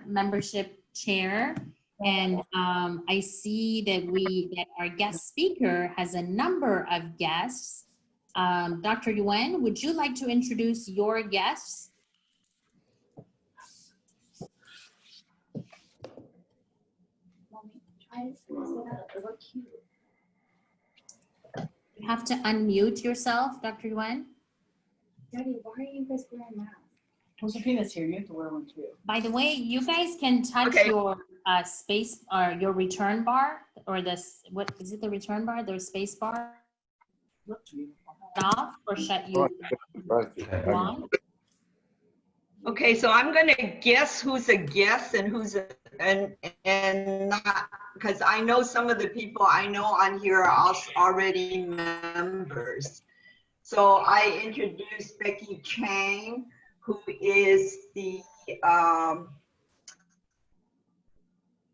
membership chair, and I see that our guest speaker has a number of guests. Dr. Yuen, would you like to introduce your guests? You have to unmute yourself, Dr. Yuen. Daddy, why are you guys wearing masks? Josefina's here. You have to wear one too. By the way, you guys can touch your space or your return bar, or this, what is it, the return bar, the space bar? Off or shut you on? Okay, so I'm going to guess who's a guest and who's and not, because I know some of the people I know on here are also already members. So I introduced Becky Chang, who is the oh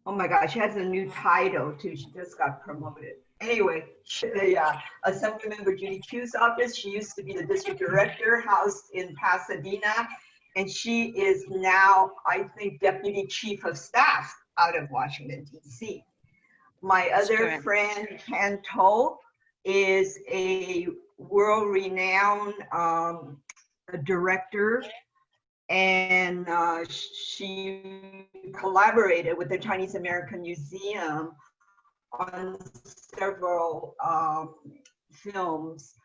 my gosh, she has a new title too. She just got promoted. Anyway, the Assemblymember Judy Chu's office. She used to be the district director, housed in Pasadena, and she is now, I think, deputy chief of staff out of Washington, D.C. My other friend, Ken Toll, is a world-renowned director, and she collaborated with the Chinese American Museum on several films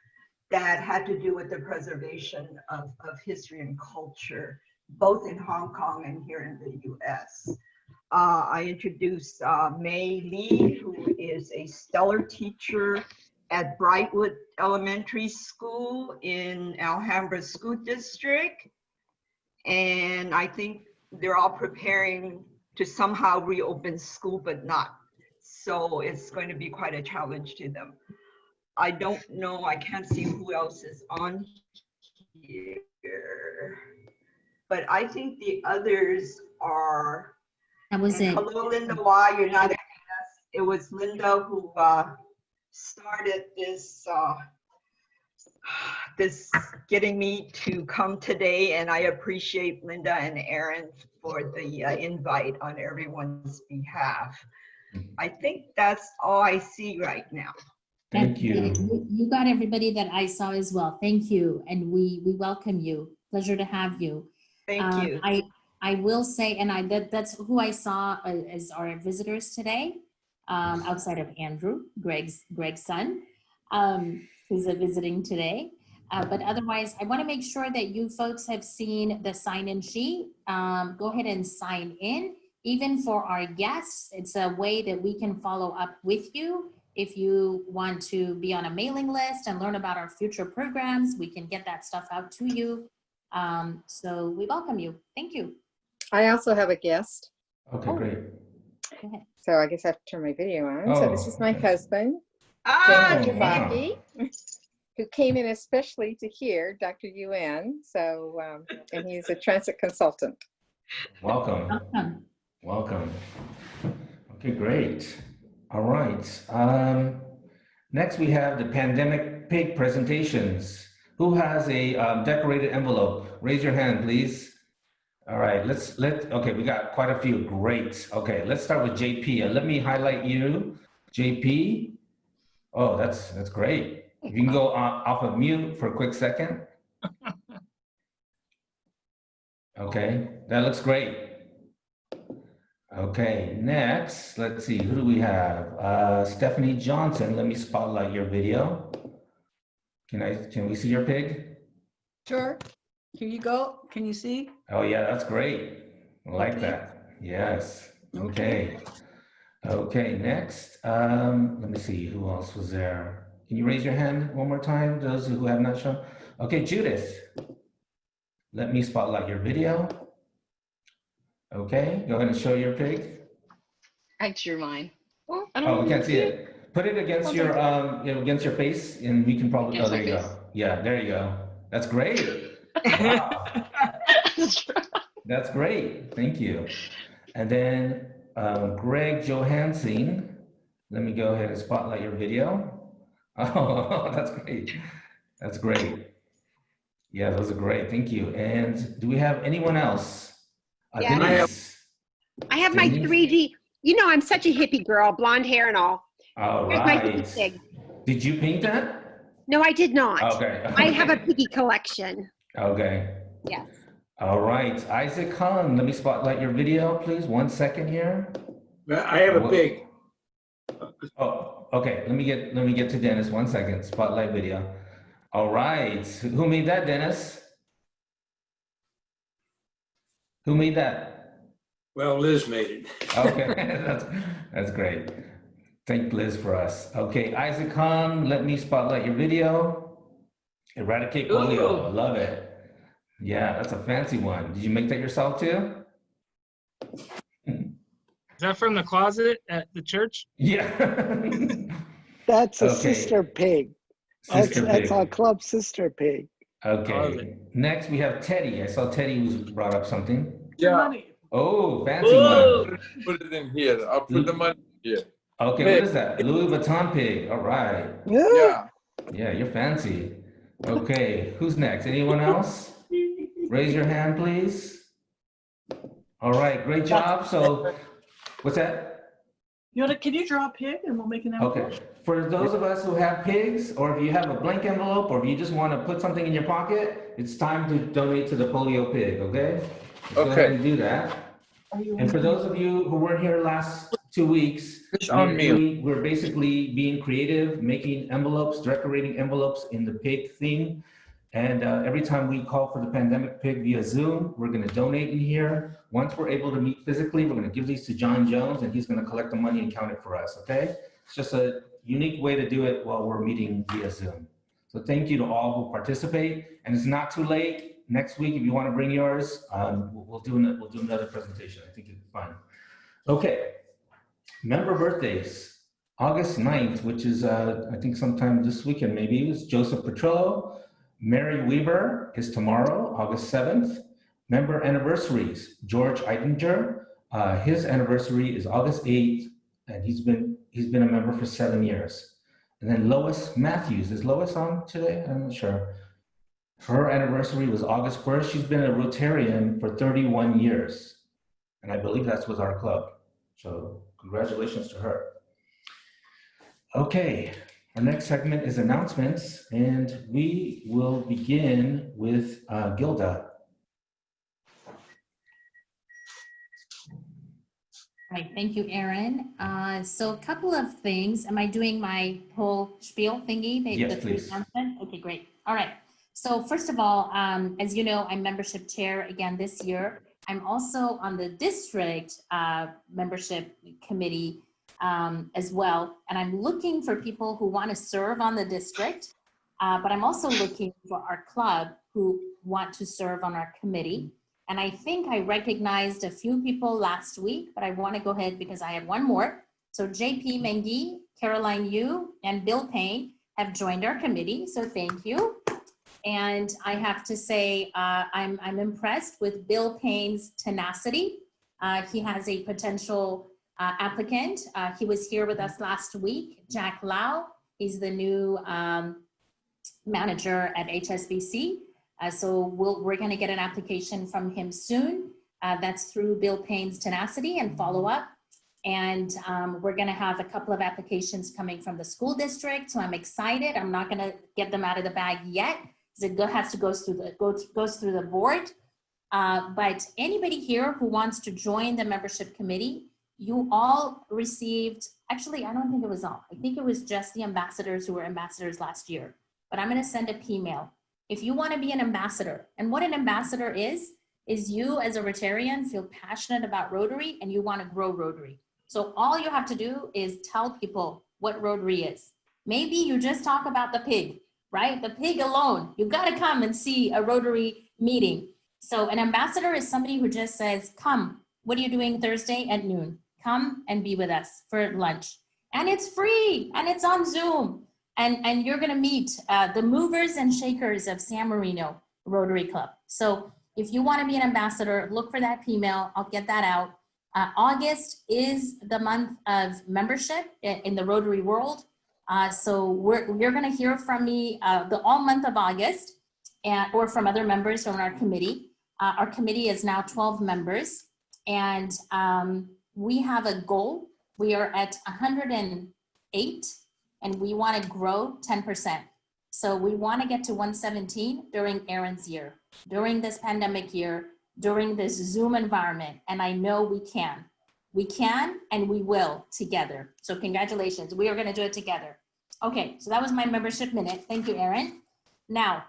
that had to do with the preservation of history and culture, both in Hong Kong and here in the US. I introduced Mei Lee, who is a stellar teacher at Brightwood Elementary School in Alhambra School District. And I think they're all preparing to somehow reopen school, but not. So it's going to be quite a challenge to them. I don't know, I can't see who else is on here. But I think the others are, That was it. Hello, Linda Why, you're not a guest. It was Linda who started this, this getting me to come today, and I appreciate Linda and Aaron for the invite on everyone's behalf. I think that's all I see right now. Thank you. You got everybody that I saw as well. Thank you, and we welcome you. Pleasure to have you. Thank you. I will say, and that's who I saw as our visitors today, outside of Andrew, Greg's son, who's visiting today. But otherwise, I want to make sure that you folks have seen the sign-in sheet. Go ahead and sign in. Even for our guests, it's a way that we can follow up with you. If you want to be on a mailing list and learn about our future programs, we can get that stuff out to you. So we welcome you. Thank you. I also have a guest. Okay, great. Go ahead. So I guess I have to turn my video on. So this is my husband, Ah, Jackie, who came in especially to hear Dr. Yuen. So, and he's a transit consultant. Welcome. Welcome. Welcome. Okay, great. All right. Next, we have the pandemic pig presentations. Who has a decorated envelope? Raise your hand, please. All right, okay, we got quite a few. Great. Okay, let's start with JP. Let me highlight you, JP. Oh, that's great. You can go off of mute for a quick second. Okay, that looks great. Okay, next, let's see, who do we have? Stephanie Johnson, let me spotlight your video. Can we see your pig? Sure. Here you go. Can you see? Oh yeah, that's great. I like that. Yes. Okay. Okay, next, let me see, who else was there? Can you raise your hand one more time, those who have not shown? Okay, Judith, let me spotlight your video. Okay, go ahead and show your pig. I drew mine. Oh, we can't see it. Put it against your against your face, and we can probably. Oh, there you go. Yeah, there you go. That's great. Wow. That's great. Thank you. And then Greg Johansson. Let me go ahead and spotlight your video. Oh, that's great. That's great. Yeah, those are great. Thank you. And do we have anyone else? Yeah. I have my Denise? 3D. You know, I'm such a hippie girl, blonde hair and all. All Here's my hippie right. pig. Did you paint that? No, I did not. Okay. I have a piggy collection. Okay. Yes. All right. Isaac Khan, let me spotlight your video, please. 1 second here. I have a pig. Oh, okay. Let me get to Dennis. 1 second. Spotlight video. All right. Who made that, Dennis? Who made that? Well, Liz made it. Okay, that's great. Thank Liz for us. Okay, Isaac Khan, let me spotlight your video. Eradicate polio. I love it. Yeah, that's a fancy one. Did you make that yourself too? Is that from the closet at the church? Yeah. That's a Okay. sister pig. Sister That's pig. our club sister pig. Okay. Next we have Teddy. I saw Teddy was brought up something. Yeah. Oh, fancy Whoa. one. Put it in here. I'll put the money here. Okay, Pig. what is that? Louis Vuitton pig. All right. Yeah. Yeah, you're fancy. Okay, who's next? Anyone else? Raise your hand, please. All right, great job. So, what's that? Can you draw a pig and we'll make an envelope? Okay, for those of us who have pigs, or if you have a blank envelope, or if you just want to put something in your pocket, it's time to donate to the polio pig, okay? Let's go ahead and do that. And for those of you who weren't here last 2 weeks, we're basically being creative, making envelopes, decorating envelopes in the pig theme. And every time we call for the pandemic pig via Zoom, we're going to donate in here. Once we're able to meet physically, we're going to give these to John Jones and he's going to collect the money and count it for us, okay? It's just a unique way to do it while we're meeting via Zoom. So thank you to all who participate. And it's not too late. Next week, if you want to bring yours, we'll do another presentation. I think it'll be fun. Okay, member birthdays. August 9th, which is I think sometime this weekend maybe, is Joseph Petrillo. Mary Weaver is tomorrow, August 7th. Member anniversaries, George Eidinger. His anniversary is August 8th, and he's been a member for 7 years. And then Lois Matthews, is Lois on today? I'm not sure. Her anniversary was August 1st. She's been a Rotarian for 31 years. And I believe that's with our club. So congratulations to her. Okay, our next segment is announcements, and we will begin with Gilda. Right, thank you, Aaron. So a couple of things. Am I doing my whole spiel thingy? Yes, please. Okay, great. All right. So first of all, as you know, I'm membership chair again this year. I'm also on the district membership committee as well. And I'm looking for people who want to serve on the district, but I'm also looking for our club who want to serve on our committee. And I think I recognized a few people last week, but I want to go ahead because I have one more. So JP Mengi, Caroline Yu, and Bill Payne have joined our committee. So thank you. And I have to say, I'm impressed with Bill Payne's tenacity. He has a potential applicant. He was here with us last week, Jack Lau. He's the new manager at HSBC. So we're going to get an application from him soon. That's through Bill Payne's tenacity and follow up. And we're going to have a couple of applications coming from the school district. So I'm excited. I'm not going to get them out of the bag yet, because it has to go through the board. But anybody here who wants to join the membership committee, you all received, actually, I don't think it was all. I think it was just the ambassadors who were ambassadors last year. But I'm going to send a P-mail. If you want to be an ambassador, and what an ambassador is you as a Rotarian feel passionate about Rotary and you want to grow Rotary. So all you have to do is tell people what Rotary is. Maybe you just talk about the pig, right? The pig alone. You got to come and see a Rotary meeting. So an ambassador is somebody who just says, come, what are you doing Thursday at noon? Come and be with us for lunch. And it's free and it's on Zoom. And you're gonna meet the movers and shakers of San Marino Rotary Club. So if you wanna be an ambassador, look for that email, I'll get that out. August is the month of membership in the Rotary world. So you're gonna hear from me all month of August or from other members from our committee. Our committee is now 12 members. And we have a goal. We are at 108 and we want to grow 10%. So we want to get to 117 during Aaron's year, during this pandemic year, during this Zoom environment. And I know we can. We can and we will together. So congratulations. We are going to do it together. Okay, so that was my membership minute. Thank you, Aaron. Now,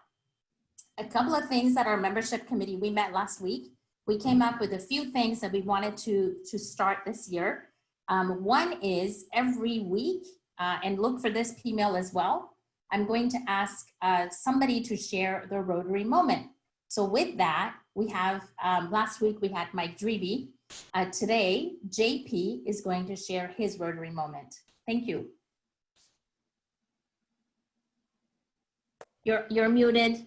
a couple of things that our membership committee, we met last week. We came up with a few things that we wanted to start this year. One is every week, and look for this email as well, I'm going to ask somebody to share their Rotary moment. So with that, we have, last week we had Mike Dreby. Today, JP is going to share his Rotary moment. Thank you. You're muted.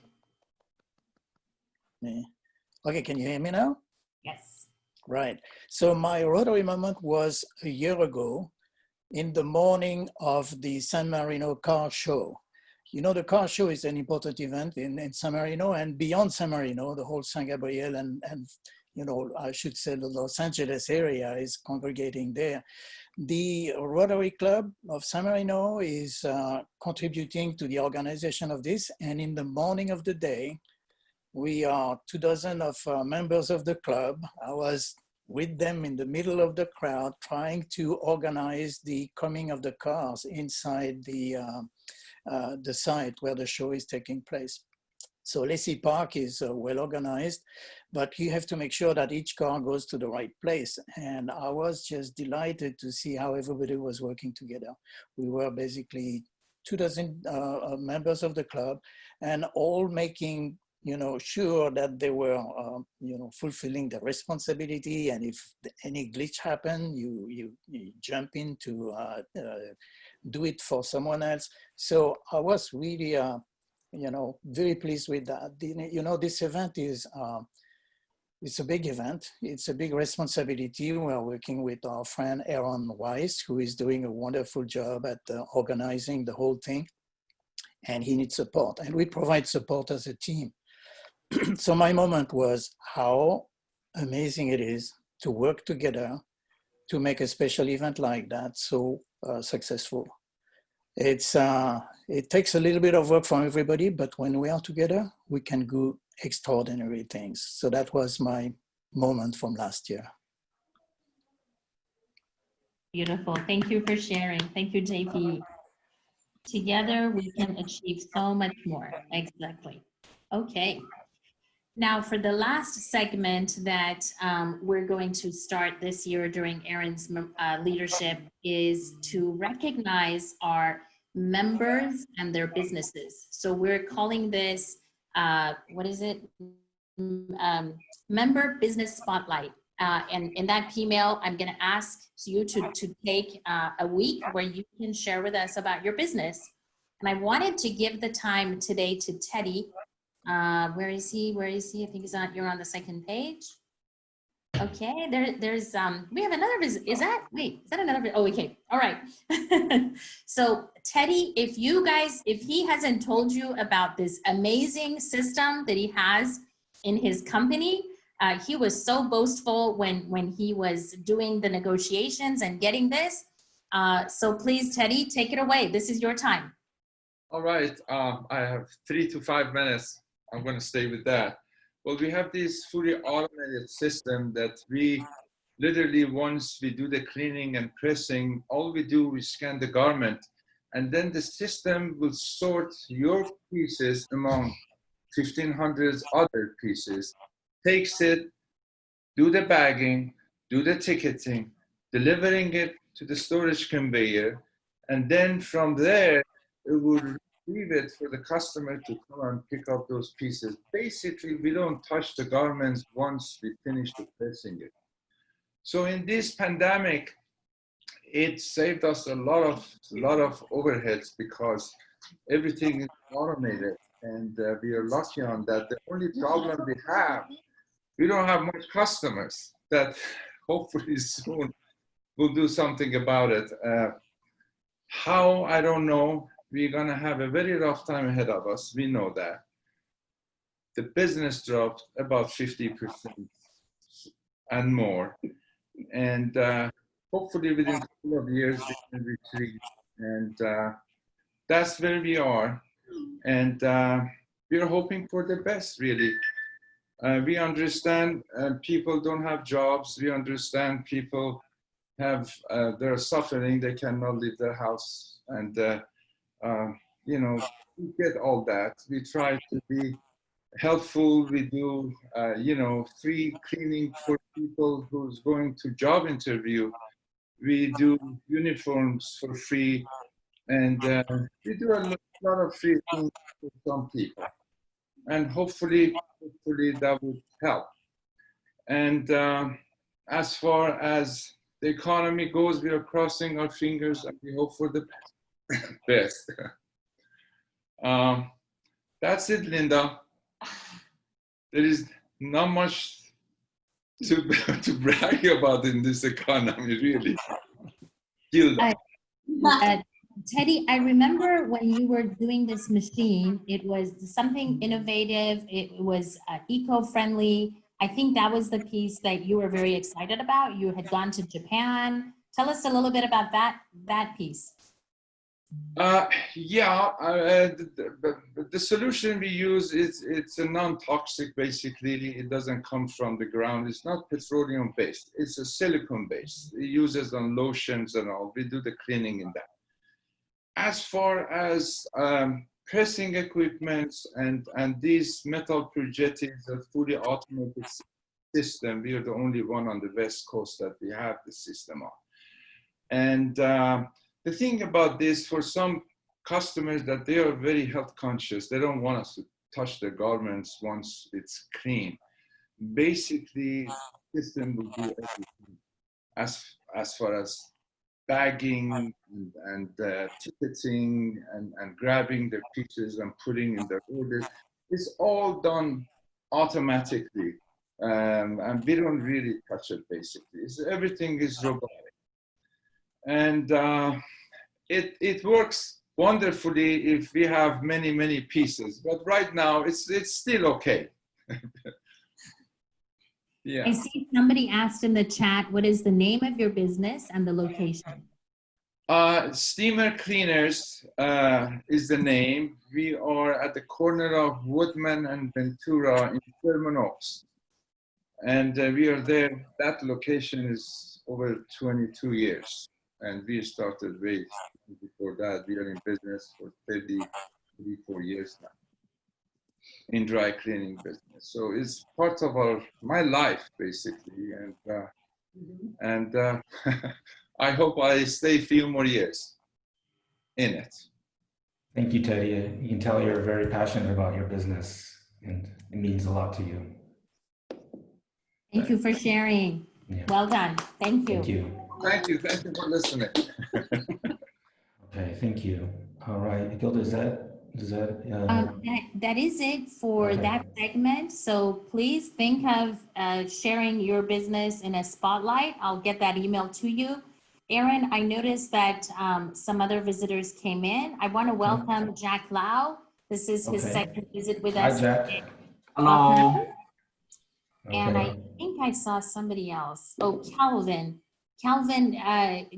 Okay, can you hear me now? Yes. Right. So my Rotary moment was a year ago in the morning of the San Marino car show. You know, the car show is an important event in San Marino and beyond San Marino, the whole San Gabriel and you know, I should say the Los Angeles area is congregating there. The Rotary Club of San Marino is contributing to the organization of this. And in the morning of the day, we are 24 of members of the club. I was with them in the middle of the crowd trying to organize the coming of the cars inside the site where the show is taking place. So Lacey Park is well organized, but you have to make sure that each car goes to the right place. And I was just delighted to see how everybody was working together. We were basically 24 members of the club and all making, you know, sure that they were, you know, fulfilling the responsibility. And if any glitch happened, you jump in to do it for someone else. So I was really, you know, very pleased with that. You know, this event is, it's a big event. It's a big responsibility. We're working with our friend Aaron Weiss, who is doing a wonderful job at organizing the whole thing. And he needs support. And we provide support as a team. So my moment was how amazing it is to work together to make a special event like that so successful. It takes a little bit of work from everybody, but when we are together, we can do extraordinary things. So that was my moment from last year. Beautiful. Thank you for sharing. Thank you, JP. Together, we can achieve so much more. Exactly. Okay. Now, for the last segment that we're going to start this year during Aaron's leadership is to recognize our members and their businesses. So we're calling this, what is it? Member Business Spotlight. And in that email, I'm going to ask you to take a week where you can share with us about your business. And I wanted to give the time today to Teddy. Where is he? Where is he? I think he's on, you're on the second page. Okay, there's, we have another visit. Is that, wait, is that another, oh, okay, all right. So Teddy, if you guys, if he hasn't told you about this amazing system that he has in his company, he was so boastful when he was doing the negotiations and getting this. So please, Teddy, take it away. This is your time. All right, I have 3 to 5 minutes. I'm going to stay with that. Well, we have this fully automated system that we literally, once we do the cleaning and pressing, all we do is scan the garment, and then the system will sort your pieces among 1,500 other pieces, takes it, do the bagging, do the ticketing, delivering it to the storage conveyor, and then from there, it will leave it for the customer to come and pick up those pieces. Basically, we don't touch the garments once we finish the pressing it. So in this pandemic, it saved us a lot of overheads because everything is automated, and we are lucky on that. The only problem we have, we don't have much customers that hopefully soon we'll do something about it. How, I don't know. We're gonna have a very rough time ahead of us. We know that. The business dropped about 50%. and more. And hopefully within a couple of years, we can retreat. And that's where we are. And we're hoping for the best, really. We understand people don't have jobs. We understand people have, they're suffering. They cannot leave their house. And, you know, we get all that. We try to be helpful. We do, you know, free cleaning for people who's going to job interview. We do uniforms for free. And we do a lot of free things for some people. And hopefully that would help. And as far as the economy goes, we are crossing our fingers and we hope for the best. That's it, Linda. There is not much to brag about in this economy, really. Gilda. Teddy, I remember when you were doing this machine, it was something innovative. It was eco-friendly. I think that was the piece that you were very excited about. You had gone to Japan. Tell us a little bit about that piece. Yeah, the solution we use it's a non-toxic. Basically, it doesn't come from the ground. It's not petroleum based. It's a silicone based. It uses on lotions and all. We do the cleaning in that. As far as pressing equipment and these metal projectiles, a fully automated system, we are the only one on the West Coast that we have the system on. And the thing about this, for some customers, that they are very health conscious. They don't want us to touch their garments once it's clean. Basically, the system will do everything as far as bagging and ticketing and grabbing the pieces and putting in their orders. It's all done automatically. And we don't really touch it, basically. Everything is robotic. And it works wonderfully if we have many pieces. But right now, it's still okay. Yeah. I see somebody asked in the chat, what is the name of your business and the location? Steamer Cleaners is the name. We are at the corner of Woodman and Ventura in Sherman Oaks. And we are there. That location is over 22 years. And we started way before that. We are in business for 34 years now in dry cleaning business. So it's part of my life, basically. And I hope I stay a few more years in it. Thank you, Teddy. You can tell you're very passionate about your business, and it means a lot to you. Thank you for sharing. Yeah. Well done. Thank you. Thank you. Thank you for listening. Okay, thank you. All right, Gilda, that is it for that segment. So please think of sharing your business in a spotlight. I'll get that email to you. Aaron, I noticed that some other visitors came in. I want to welcome Jack Lau. This is his second visit with us. Hi, Jack. Hello. And I think I saw somebody else. Oh, Calvin. Calvin,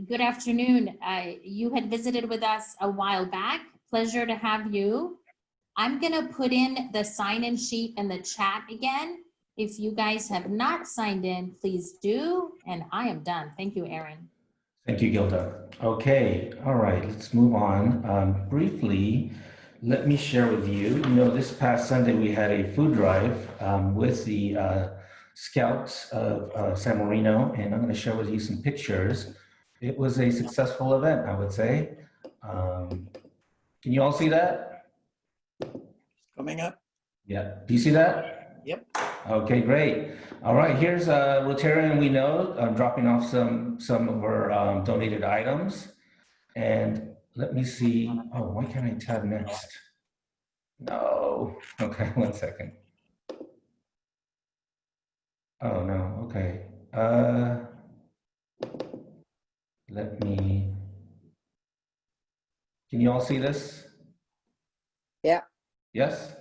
good afternoon. You had visited with us a while back. Pleasure to have you. I'm going to put in the sign-in sheet in the chat again. If you guys have not signed in, please do. And I am done. Thank you, Aaron. Thank you, Gilda. Okay, all right, let's move on. Briefly, let me share with you, this past Sunday we had a food drive with the Scouts of San Marino, and I'm going to share with you some pictures. It was a successful event, I would say. Can you all see that? Coming up. Yeah, do you see that? Yep. Okay, great. All right, here's Rotarian we know dropping off some of our donated items. And let me see. Oh, why can't I tab next? No. Okay, 1 second. Oh, no. Okay. Let me. Can you all see this? Yeah. Yes?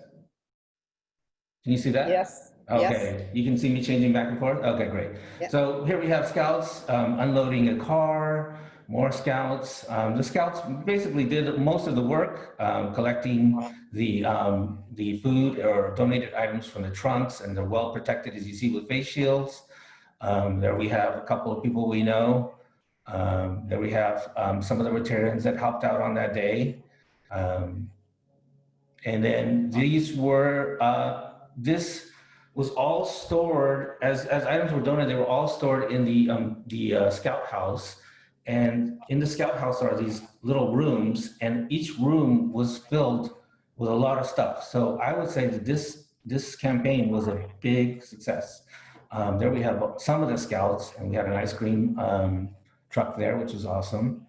Can you see that? Yes. Okay, you can see me changing back and forth? Okay, great. Yep. So here we have scouts unloading a car, more scouts. The scouts basically did most of the work, collecting the food or donated items from the trunks, and they're well protected, as you see, with face shields. There we have a couple of people we know. There we have some of the Rotarians that helped out on that day. And then these were, this was all stored, as items were donated, they were all stored in the Scout House. And in the Scout House are these little rooms, and each room was filled with a lot of stuff. So I would say that this campaign was a big success. There we have some of the scouts, and we had an ice cream truck there, which was awesome.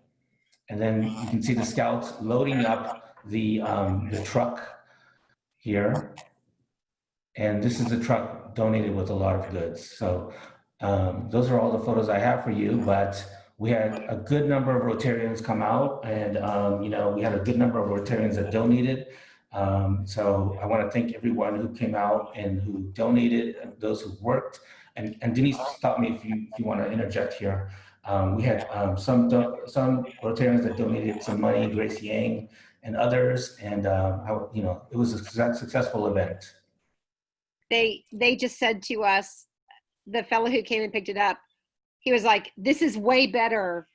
And then you can see the scouts loading up the truck here. And this is a truck donated with a lot of goods. So those are all the photos I have for you, but we had a good number of Rotarians come out, and you know, we had a good number of Rotarians that donated. So I want to thank everyone who came out and who donated, and those who worked. And Denise, stop me if you want to interject here. We had some Rotarians that donated some money, Grace Yang and others, and you know, it was a successful event. They just said to us, the fellow who came and picked it up, he was like, this is way better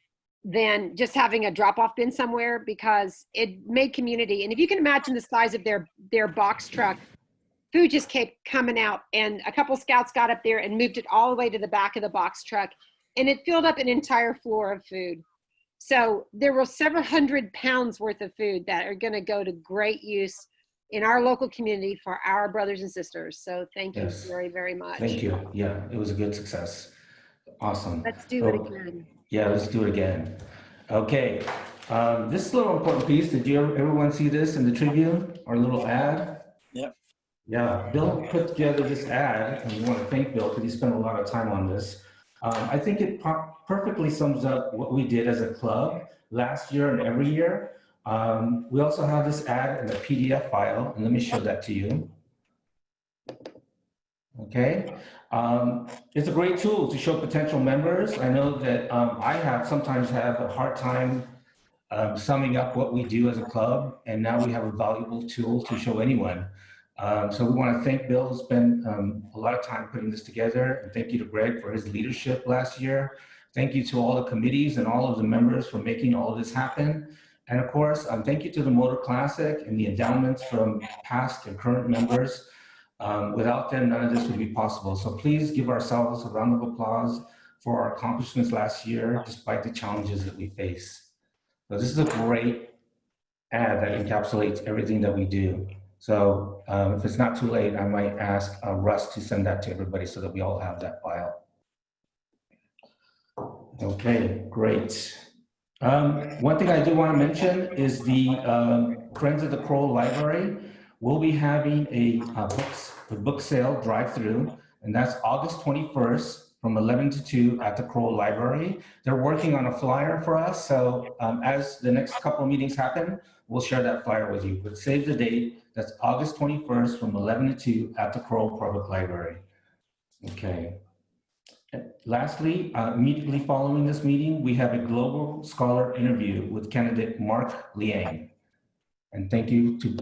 than just having a drop-off bin somewhere, because it made community. And if you can imagine the size of their box truck, food just kept coming out, and a couple scouts got up there and moved it all the way to the back of the box truck, and it filled up an entire floor of food. So there were several hundred pounds worth of food that are going to go to great use in our local community for our brothers and sisters. So thank you very, very much. Thank you. Yeah, it was a good success. Awesome. Let's do it again. Yeah, let's do it again. Okay. This is a little important piece. Did everyone see this in the Tribune, our little ad? Yep. Yeah, Bill put together this ad, and we want to thank Bill because he spent a lot of time on this. I think it perfectly sums up what we did as a club last year and every year. We also have this ad in a PDF file, and let me show that to you. Okay, it's a great tool to show potential members. I know that I sometimes have a hard time summing up what we do as a club, and now we have a valuable tool to show anyone. So we want to thank Bill, who spent a lot of time putting this together, and thank you to Greg for his leadership last year. Thank you to all the committees and all of the members for making all of this happen. And of course, thank you to the Motor Classic and the endowments from past and current members. Without them, none of this would be possible. So please give ourselves a round of applause for our accomplishments last year, despite the challenges that we face. So this is a great ad that encapsulates everything that we do. So if it's not too late, I might ask Russ to send that to everybody so that we all have that file. Okay, great. One thing I do want to mention is the Friends of the Crow Library will be having a book sale drive-through, and that's August 21st from 11 to 2 at the Crow Library. They're working on a flyer for us, so as the next couple of meetings happen, we'll share that flyer with you. But save the date, that's August 21st from 11 to 2 at the Crow Public Library. Okay. Lastly, immediately following this meeting, we have a Global Scholar interview with candidate Mark Liang. And thank you to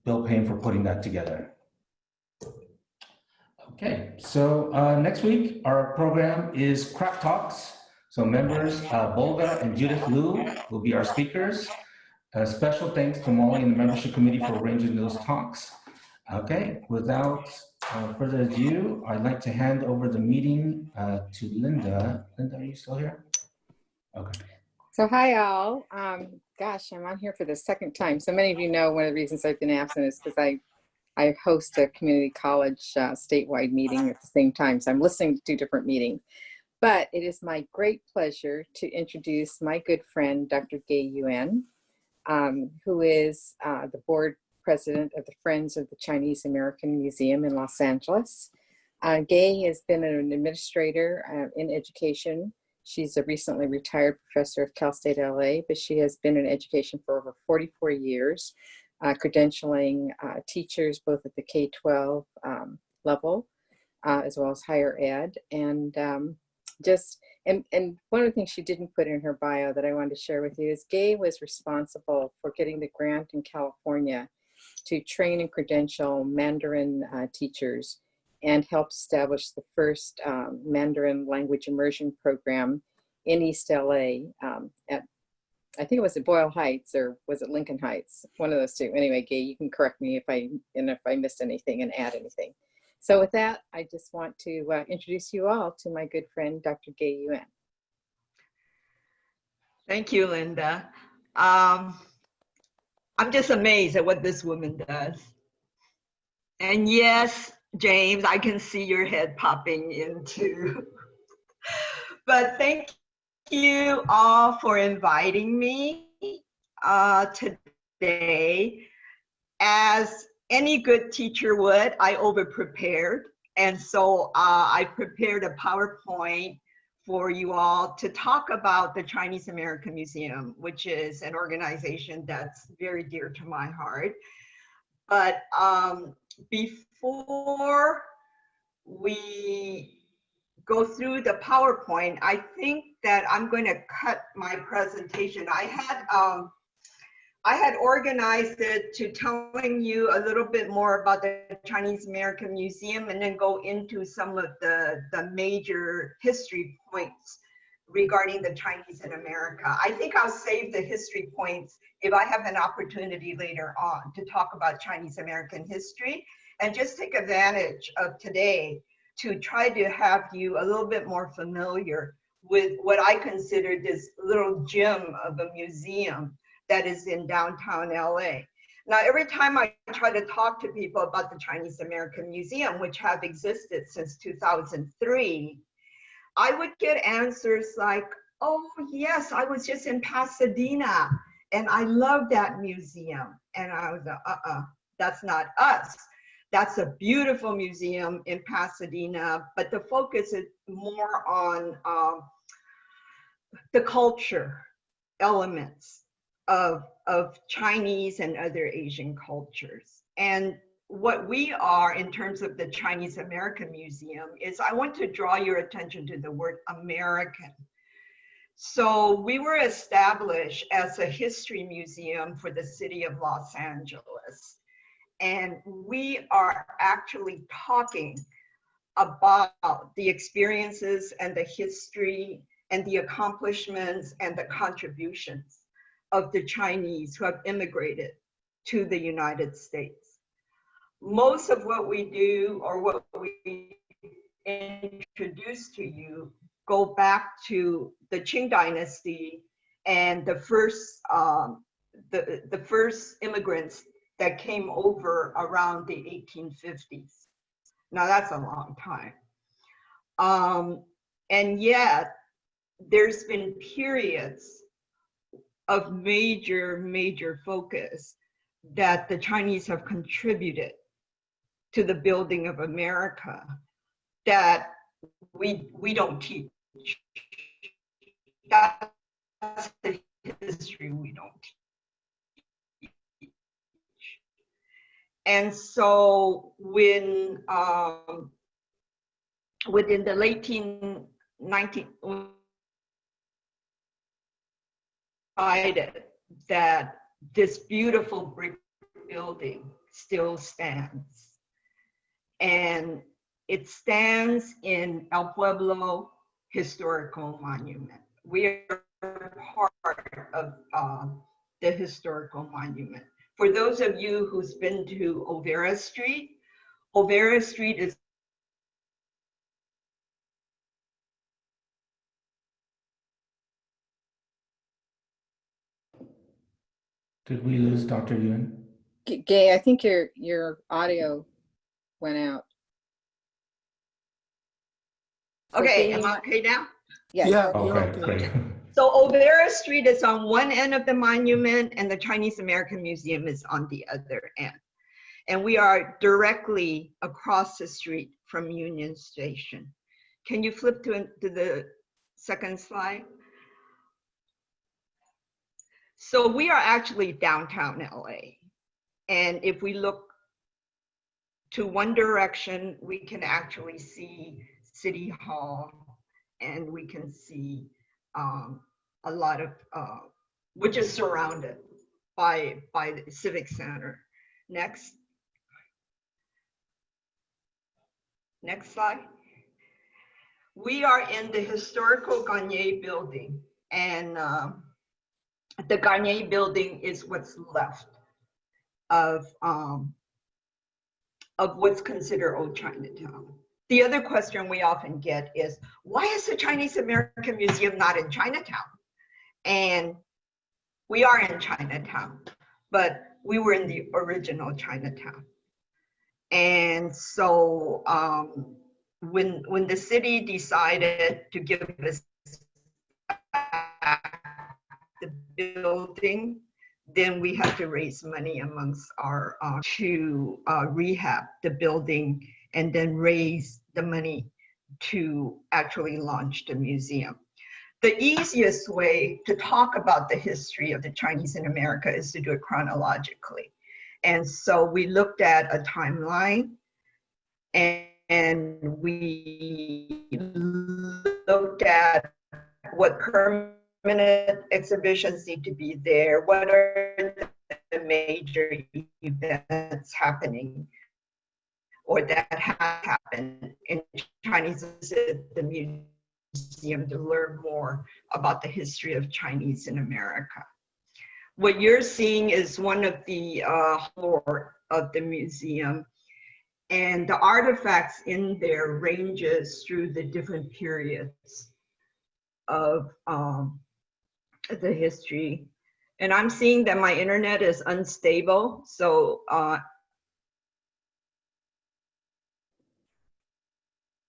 Bill Payne for putting that together. Okay, so next week, our program is Crack Talks. So members Bolga and Judith Liu will be our speakers. Special thanks to Molly and the membership committee for arranging those talks. Okay, without further ado, I'd like to hand over the meeting to Linda. Linda, are you still here? Okay. So hi all. Gosh, I'm on here for the second time. So many of you know one of the reasons I've been absent is because I host a community college statewide meeting at the same time. So I'm listening to two different meetings. But it is my great pleasure to introduce my good friend, Dr. Gay Yuen, who is the board president of the Friends of the Chinese American Museum in Los Angeles. Gay has been an administrator in education. She's a recently retired professor of Cal State LA, but she has been in education for over 44 years, credentialing teachers both at the K-12 level, as well as higher ed. And and one of the things she didn't put in her bio that I wanted to share with you is Gay was responsible for getting the grant in California to train and credential Mandarin teachers and helped establish the first Mandarin language immersion program in East LA at, I think it was at Boyle Heights, or was it Lincoln Heights? One of those two. Anyway, Gay, you can correct me if I missed anything and add anything. So with that, I just want to introduce you all to my good friend, Dr. Gay Yuen. Thank you, Linda. I'm just amazed at what this woman does. And yes, James, I can see your head popping into. But thank you all for inviting me today. As any good teacher would, I over-prepared. And so I prepared a PowerPoint for you all to talk about the Chinese American Museum, which is an organization that's very dear to my heart. But before we go through the PowerPoint, I think that I'm going to cut my presentation. I had organized it to telling you a little bit more about the Chinese American Museum and then go into some of the major history points regarding the Chinese in America. I think I'll save the history points if I have an opportunity later on to talk about Chinese American history, and just take advantage of today to try to have you a little bit more familiar with what I consider this little gem of a museum that is in downtown LA. Now, every time I try to talk to people about the Chinese American Museum, which have existed since 2003, I would get answers like, oh yes, I was just in Pasadena and I love that museum. And I was like, that's not us. That's a beautiful museum in Pasadena, but the focus is more on the culture elements of Chinese and other Asian cultures. And what we are in terms of the Chinese American Museum is, I want to draw your attention to the word American. So we were established as a history museum for the city of Los Angeles. And we are actually talking about the experiences and the history and the accomplishments and the contributions of the Chinese who have immigrated to the United States. Most of what we do, or what we introduce to you, go back to the Qing Dynasty and the first immigrants that came over around the 1850s. Now that's a long time. And yet there's been periods of major focus that the Chinese have contributed to the building of America that we don't teach. That's the history we don't teach. And so when within the late 19 that this beautiful brick building still stands. And it stands in El Pueblo Historical Monument. We are part of the historical monument. For those of you who's been to Olvera Street is Did we lose Dr. Yuen? Gay, I think your audio went out. okay. Am I okay now? Yeah. Okay, great. So Olvera Street is on one end of the monument and the Chinese American Museum is on the other end. And we are directly across the street from Union Station. Can you flip to the second slide? So we are actually downtown LA. And if we look to one direction, we can actually see City Hall, and we can see a lot of, which is surrounded by the Civic Center. Next. Next slide. We are in the historical Garnier building, and the Garnier building is what's left of what's considered Old Chinatown. The other question we often get is, why is the Chinese American Museum not in Chinatown? And we are in Chinatown, but we were in the original Chinatown. And so when the city decided to give us the building, then we had to raise money amongst our to rehab the building, and then raise the money to actually launch the museum. The easiest way to talk about the history of the Chinese in America is to do it chronologically. And so we looked at a timeline, and we looked at what permanent exhibitions need to be there, what are the major events happening or that have happened in Chinese the museum to learn more about the history of Chinese in America. What you're seeing is one of the floor of the museum, and the artifacts in there ranges through the different periods of the history. And I'm seeing that my internet is unstable, so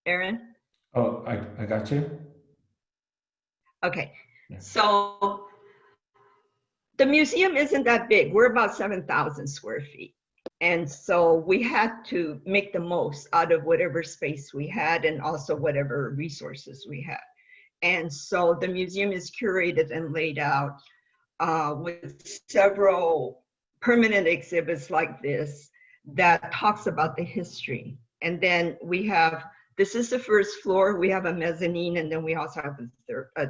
Aaron? Oh, I got you. Okay, Yeah. so the museum isn't that big. We're about 7,000 square feet. And so we had to make the most out of whatever space we had and also whatever resources we had. And so the museum is curated and laid out with several permanent exhibits like this that talks about the history. And then we have, this is the first floor, we have a mezzanine, and then we also have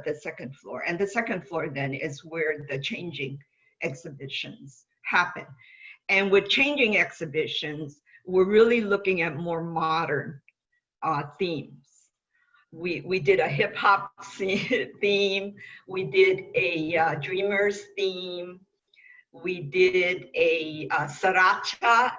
the second floor. And the second floor then is where the changing exhibitions happen. And with changing exhibitions, we're really looking at more modern themes. We did a hip hop theme, we did a dreamers theme, we did a sriracha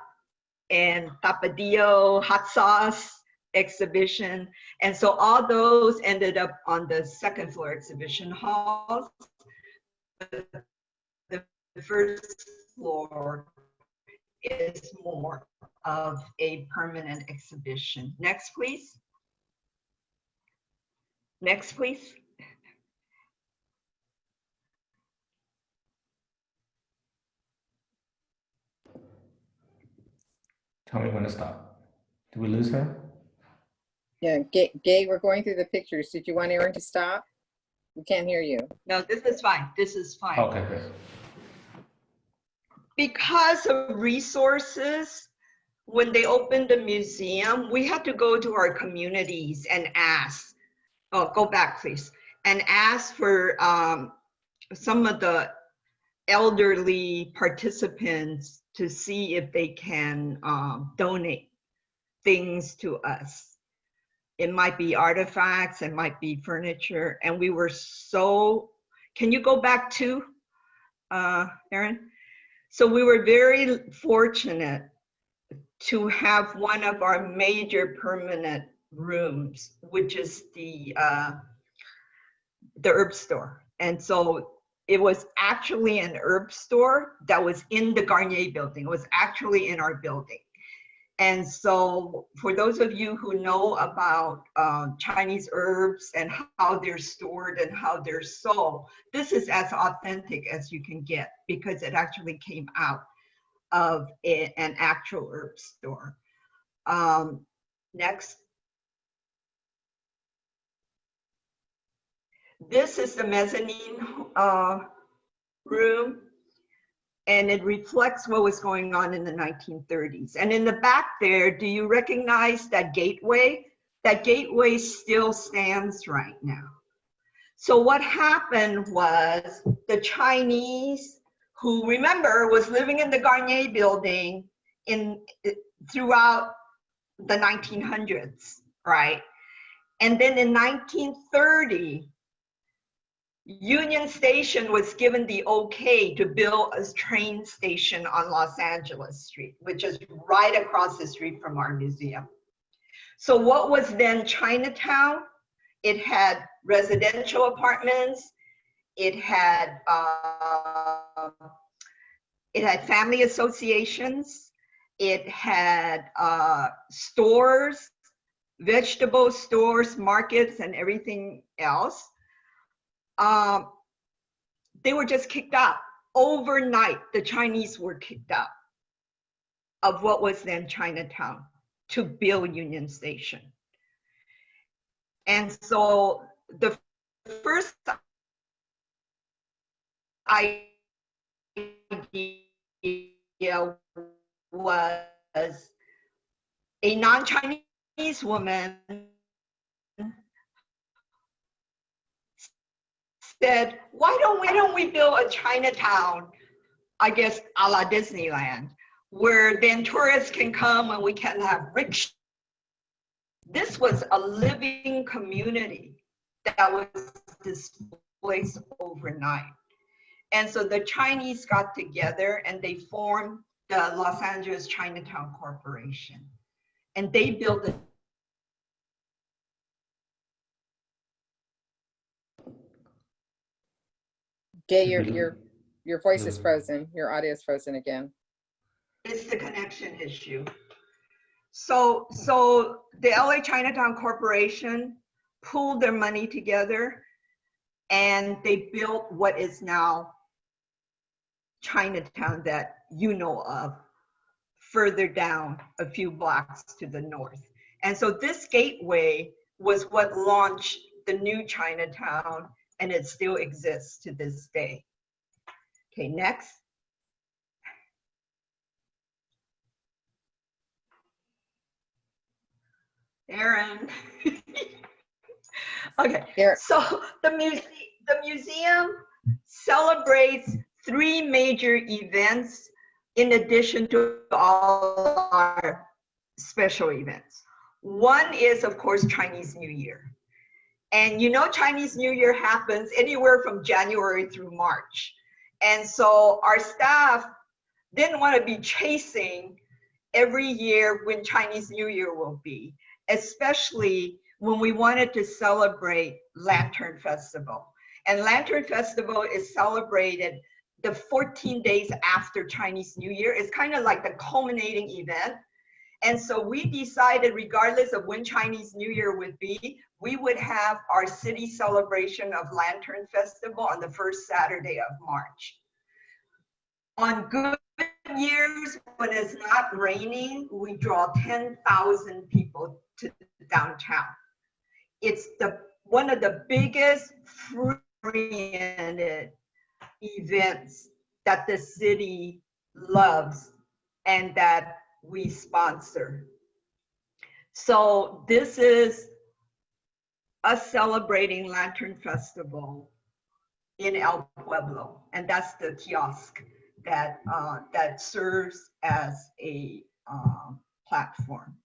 and tapadillo hot sauce exhibition. And so all those ended up on the second floor exhibition halls. The first floor is more of a permanent exhibition. Next, please. Next, please. Tell me when to stop. Did we lose her? Yeah, Gay, we're going through the pictures. Did you want Aaron to stop? We can't hear you. No, this is fine. This is fine. Okay, great. Because of resources, when they opened the museum, we had to go to our communities and ask, oh, go back, please, and ask for some of the elderly participants to see if they can donate things to us. It might be artifacts, it might be furniture, and we were so, can you go back to, Aaron? So we were very fortunate to have one of our major permanent rooms, which is the herb store. And so it was actually an herb store that was in the Garnier building. It was actually in our building. And so for those of you who know about Chinese herbs and how they're stored and how they're sold, this is as authentic as you can get because it actually came out of an actual herb store. Next. This is the mezzanine room. and it reflects what was going on in the 1930s. And in the back there, do you recognize that gateway? That gateway still stands right now. So what happened was the Chinese, who remember was living in the Garnier building throughout the 1900s, right? And then in 1930, Union Station was given the okay to build a train station on Los Angeles Street, which is right across the street from our museum. So what was then Chinatown? It had residential apartments. It had family associations. It had stores, vegetable stores, markets, and everything else. They were just kicked out. Overnight, the Chinese were kicked out of what was then Chinatown to build Union Station. And so the first idea was a non-Chinese woman said, why don't we build a Chinatown, I guess, a la Disneyland, where then tourists can come and we can have rickshaws. This was a living community that was displaced overnight. And so the Chinese got together and they formed the Los Angeles Chinatown Corporation. And they built a Gay, your voice is frozen. Your audio is frozen again. It's the connection issue. So the LA Chinatown Corporation pooled their money together and they built what is now Chinatown that you know of, further down a few blocks to the north. And so this gateway was what launched the new Chinatown, and it still exists to this day. Okay, next. Aaron. Okay, so the museum celebrates 3 major events in addition to all our special events. One is, of course, Chinese New Year. And you know Chinese New Year happens anywhere from January through March. And so our staff didn't want to be chasing every year when Chinese New Year will be, especially when we wanted to celebrate Lantern Festival. And Lantern Festival is celebrated the 14 days after Chinese New Year. It's kind of like the culminating event. And so we decided, regardless of when Chinese New Year would be, we would have our city celebration of Lantern Festival on the first Saturday of March. On good years, when it's not raining, we draw 10,000 people to downtown. It's one of the biggest free-oriented events that the city loves and that we sponsor. So this is us celebrating Lantern Festival in El Pueblo, and that's the kiosk that that serves as a platform.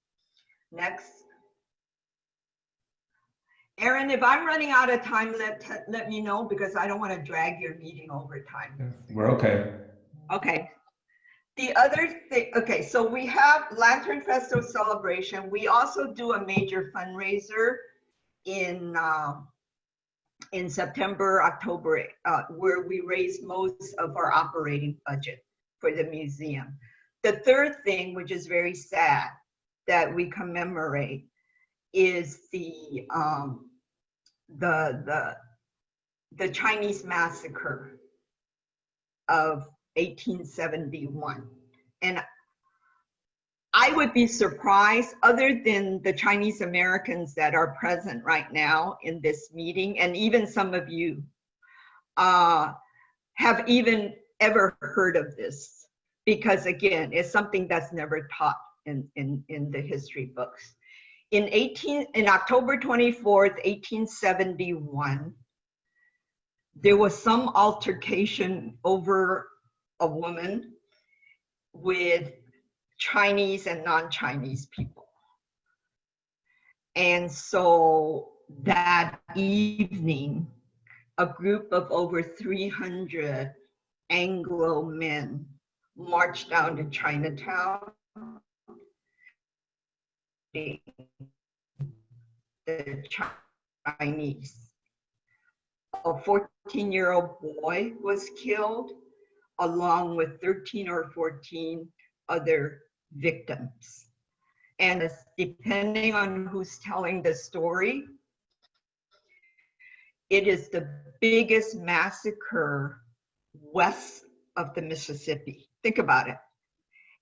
Next. Aaron, if I'm running out of time, let me know, because I don't want to drag your meeting over time. We're okay. Okay. The other thing, okay, so we have Lantern Festival celebration. We also do a major fundraiser in September, October, where we raise most of our operating budget for the museum. The third thing, which is very sad, that we commemorate is the Chinese massacre of 1871. And I would be surprised, other than the Chinese Americans that are present right now in this meeting, and even some of you have even ever heard of this, because again, it's something that's never taught in the history books. In October 24th, 1871, there was some altercation over a woman with Chinese and non-Chinese people. And so that evening, a group of over 300 Anglo men marched down to Chinatown. The Chinese. A 14-year-old boy was killed, along with 13 or 14 other victims. And depending on who's telling the story, it is the biggest massacre west of the Mississippi. Think about it.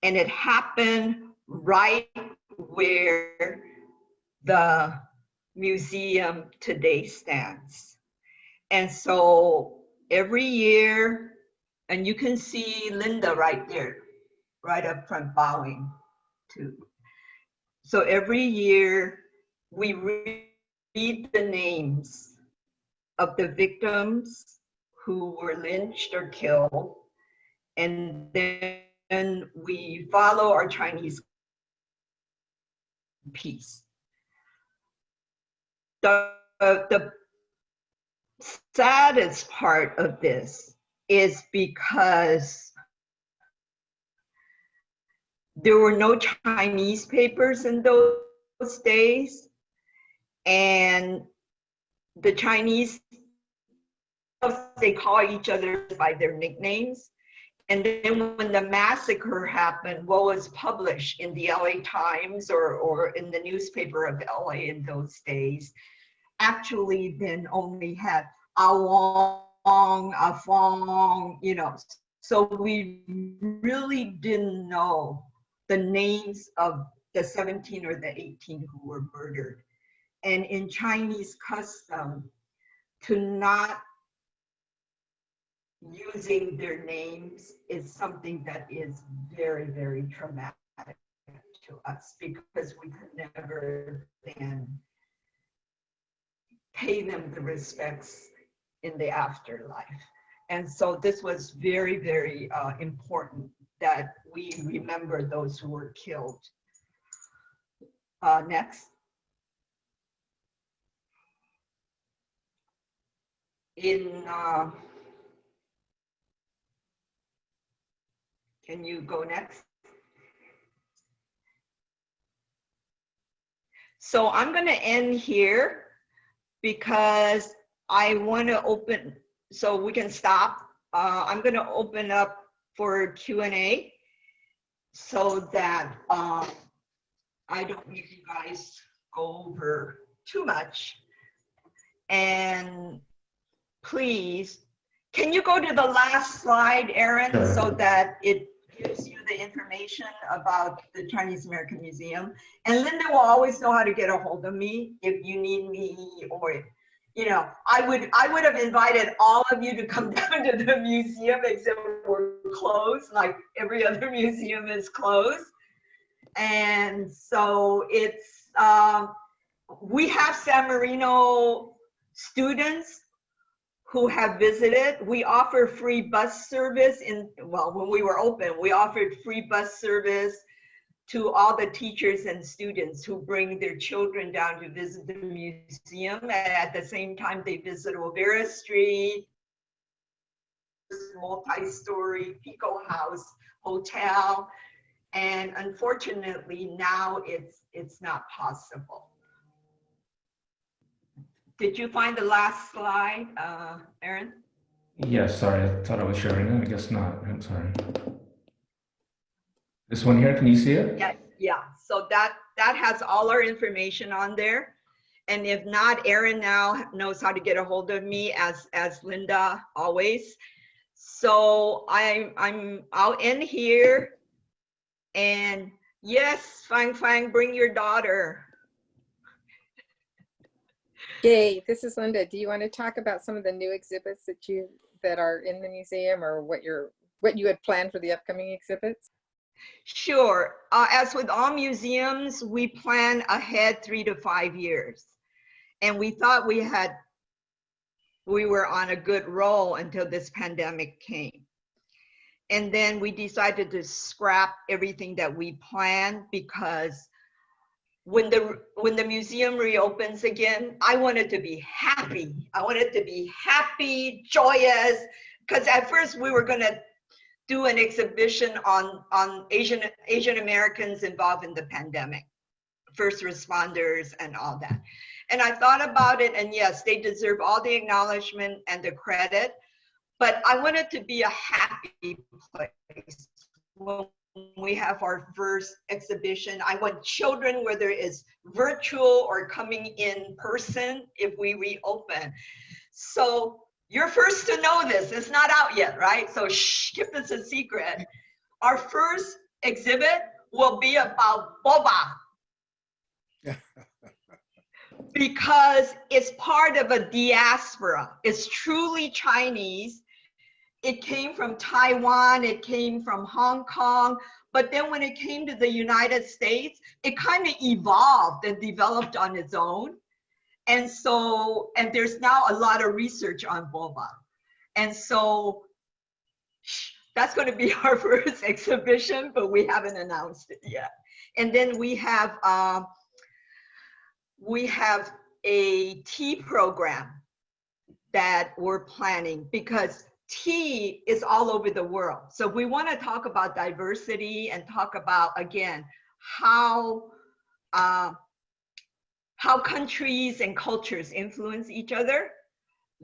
And it happened right where the museum today stands. And so every year, and you can see Linda right there, right up front bowing too. So every year we read the names of the victims who were lynched or killed, and then we follow our Chinese piece. The saddest part of this is because there were no Chinese papers in those days, and the Chinese, they call each other by their nicknames. And then when the massacre happened, what was published in the LA Times or in the newspaper of LA in those days, actually then only had A Wong, A Fong, you know. So we really didn't know the names of the 17 or the 18 who were murdered. And in Chinese custom, to not using their names is something that is very, very traumatic to us, because we could never then pay them the respects in the afterlife. And so this was very, very important that we remember those who were killed. Next. Can you go next? So I'm going to end here because I want to open, so we can stop. I'm going to open up for Q&A so that I don't make you guys go over too much. And please, can you go to the last slide, Aaron, Sure. so that it gives you the information about the Chinese American Museum? And Linda will always know how to get a hold of me if you need me, or, you know, I would have invited all of you to come down to the museum, except we're closed, like every other museum is closed. And so it's, we have San Marino students who have visited. We offer free bus service well, when we were open, we offered free bus service to all the teachers and students who bring their children down to visit the museum. And at the same time, they visit Olvera Street, multi-story Pico House Hotel. And unfortunately, now it's not possible. Did you find the last slide, Aaron? Yes, sorry, I thought I was sharing it. I guess not. I'm sorry. This one here, can you see it? Yes, yeah. So that has all our information on there. And if not, Aaron now knows how to get a hold of me, as Linda always. So I'll end here. And yes, Fang, bring your daughter. Gay, this is Linda. Do you want to talk about some of the new exhibits that are in the museum, or what you're what you had planned for the upcoming exhibits? Sure. As with all museums, we plan ahead 3 to 5 years. And we thought we were on a good roll until this pandemic came. And then we decided to scrap everything that we planned because when the museum reopens again, I wanted to be happy. I wanted to be happy, joyous, because at first we were going to do an exhibition on Asian Americans involved in the pandemic, first responders and all that. And I thought about it, and yes, they deserve all the acknowledgement and the credit, but I want it to be a happy place. When we have our first exhibition, I want children, whether it's virtual or coming in person, if we reopen. So you're first to know this. It's not out yet, right? So shh, keep this a secret. Our first exhibit will be about boba. Because it's part of a diaspora. It's truly Chinese. It came from Taiwan, it came from Hong Kong, but then when it came to the United States, it kind of evolved and developed on its own. And so, and there's now a lot of research on boba. And so that's going to be our first exhibition, but we haven't announced it yet. And then we have a tea program that we're planning because tea is all over the world. So we want to talk about diversity and talk about, again, how countries and cultures influence each other.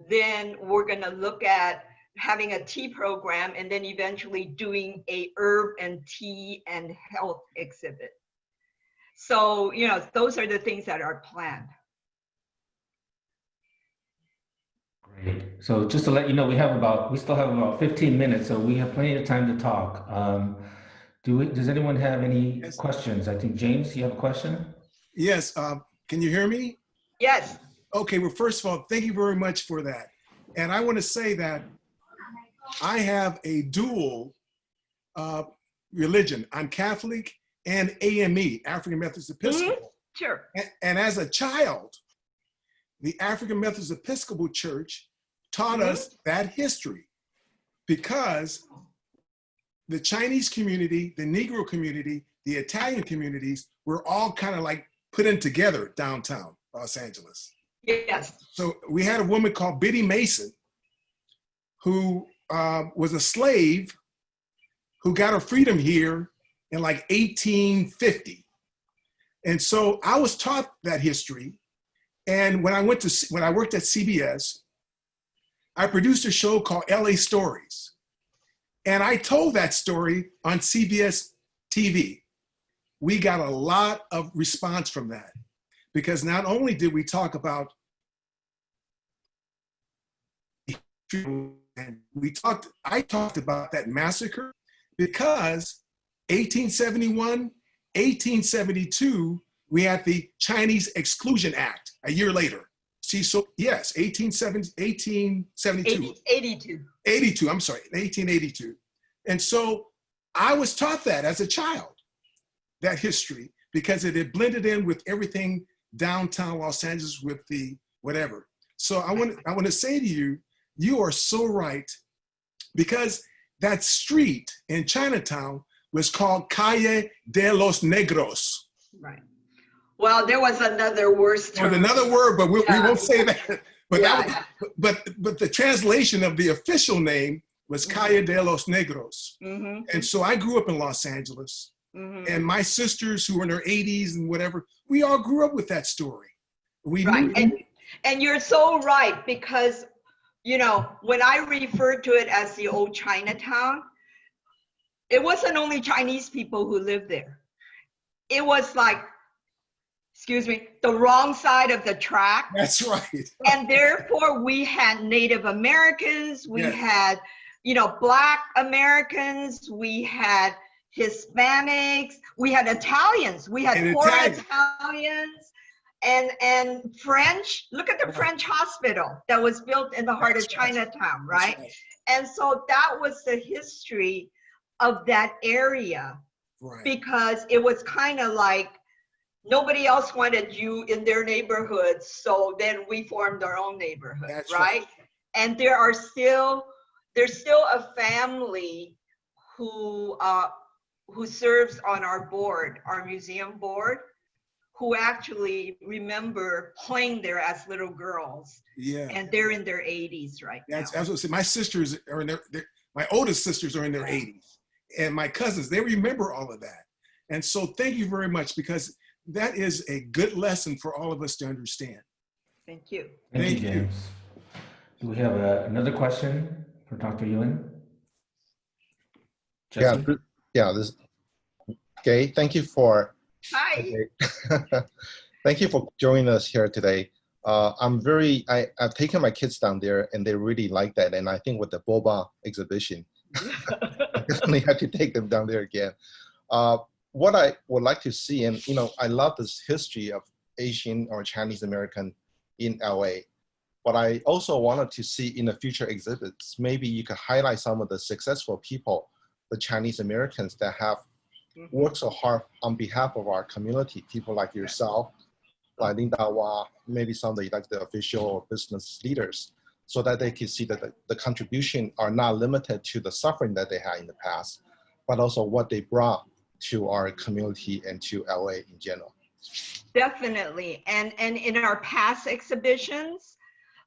Then we're going to look at having a tea program and then eventually doing a herb and tea and health exhibit. So, you know, those are the things that are planned. Great. So just to let you know, we still have about 15 minutes, so we have plenty of time to talk. Does anyone have any questions? I think James, you have a question? Yes. Can you hear me? Yes. Okay. Well, first of all, thank you very much for that. And I want to say that I have a dual religion. I'm Catholic and AME, African Methodist Episcopal. Mm-hmm. Sure. And as a child, the African Methodist Episcopal Church taught us that history because the Chinese community, the Negro community, the Italian communities were all kind of like put in together downtown Los Angeles. Yes. So we had a woman called Biddy Mason who was a slave who got her freedom here in like 1850. And so I was taught that history. And when I worked at CBS, I produced a show called LA Stories. And I told that story on CBS TV. We got a lot of response from that because not only did we talk about, and I talked about that massacre because 1871, 1872, we had the Chinese Exclusion Act a year later. See, so yes, 1872. 82, I'm sorry, 1882. And so I was taught that as a child, that history, because it had blended in with everything downtown Los Angeles with the whatever. So I want to say to you, you are so right, because that street in Chinatown was called Calle de los Negros. Right. Well, there was another worse term. Another word, but we won't say that. But, but the translation of the official name was Calle de los Negros. Mm-hmm. And so I grew up in Los Angeles. Mm-hmm. And my sisters who were in their 80s and whatever, we all grew up with that story. And you're so right, because, you know, when I refer to it as the old Chinatown, it wasn't only Chinese people who lived there. It was like, excuse me, the wrong side of the track. That's right. And therefore we had Native Americans, we had, you know, Black Americans, we had Hispanics, we had Italians, we had poor Italians. And French, look at the French hospital that was built in the heart of Chinatown, right? And so that was the history of that area, because it was kind of like nobody else wanted you in their neighborhood, so then we formed our own neighborhood, right? And there's still a family who serves on our board, our museum board, who actually remember playing there as little girls. Yeah. And they're in their 80s right now. That's what I say. My sisters are in my oldest sisters are in their 80s. And my cousins, they remember all of that. And so thank you very much, because that is a good lesson for all of us to understand. Thank you. Thank you, James. Do we have another question for Dr. Yuen? Jesse? Yeah, this Gay, thank you for thank you for joining us here today. I've taken my kids down there and they really like that. And I think with the boba exhibition, I definitely have to take them down there again. What I would like to see, and I love this history of Asian or Chinese American in LA. But I also wanted to see in the future exhibits, maybe you could highlight some of the successful people, the Chinese Americans that have worked so hard on behalf of our community, people like yourself, like Linda Wah, maybe somebody like the official or business leaders, so that they can see that the contribution are not limited to the suffering that they had in the past, but also what they brought to our community and to LA in general. Definitely. And in our past exhibitions,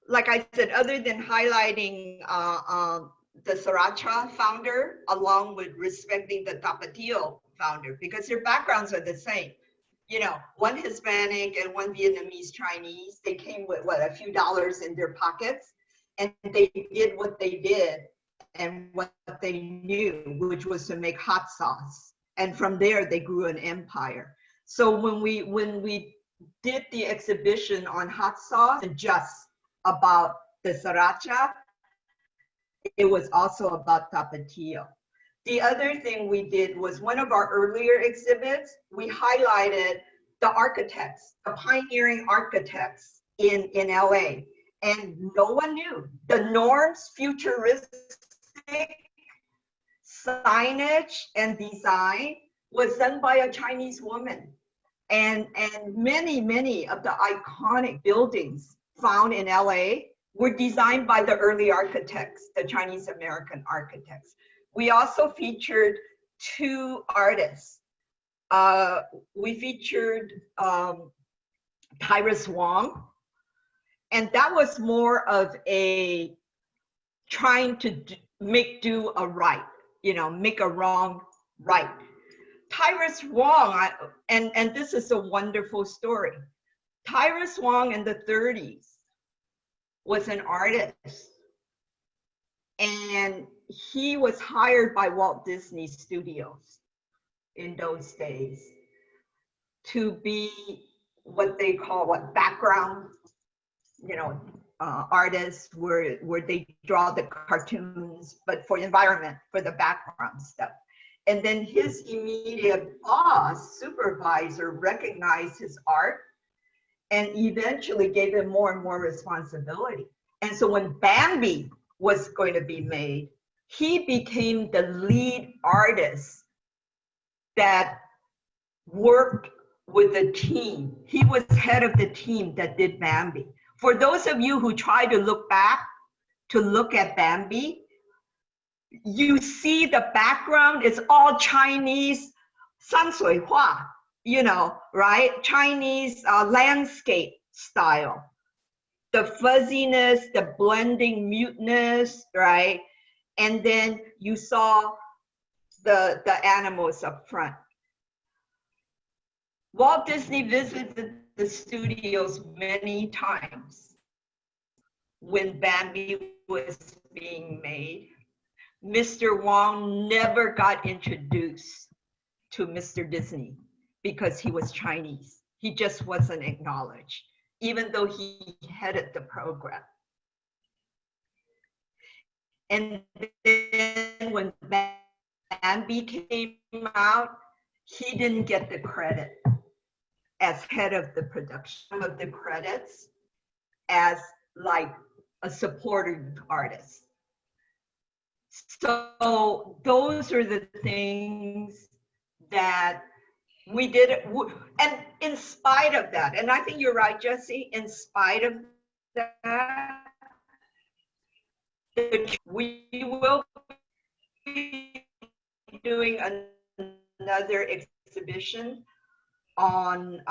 like I said, other than highlighting the Sriracha founder, along with respecting the Tapatio founder, because their backgrounds are the same. One Hispanic and one Vietnamese Chinese, they came with a few dollars in their pockets, and they did what they did and what they knew, which was to make hot sauce. And from there, they grew an empire. So when we did the exhibition on hot sauce, and just about the Sriracha, it was also about Tapatio. The other thing we did was one of our earlier exhibits, we highlighted the architects, the pioneering architects in LA. And no one knew. The norms, futuristic signage and design was done by a Chinese woman. And many of the iconic buildings found in LA were designed by the early architects, the Chinese American architects. We also featured two artists. We featured Tyrus Wong, and that was more of a trying to make a right, make a wrong right. Tyrus Wong, and this is a wonderful story. Tyrus Wong in the 30s was an artist, and he was hired by Walt Disney Studios in those days to be what they call background, artists, where they draw the cartoons, but for environment, for the background stuff. And then his immediate boss, supervisor, recognized his art and eventually gave him more and more responsibility. And so when Bambi was going to be made, he became the lead artist that worked with the team. He was head of the team that did Bambi. For those of you who try to look back to look at Bambi, you see the background is all Chinese 山水画, right? Chinese landscape style. The fuzziness, the blending muteness, right? And then you saw the animals up front. Walt Disney visited the studios many times when Bambi was being made. Mr. Wong never got introduced to Mr. Disney because he was Chinese. He just wasn't acknowledged, even though he headed the program. And then when Bambi came out, he didn't get the credit. as head of the production of the credits as like a supporting artist. So those are the things that we did, and in spite of that, and I think you're right, Jesse, in spite of that, we will be doing another exhibition on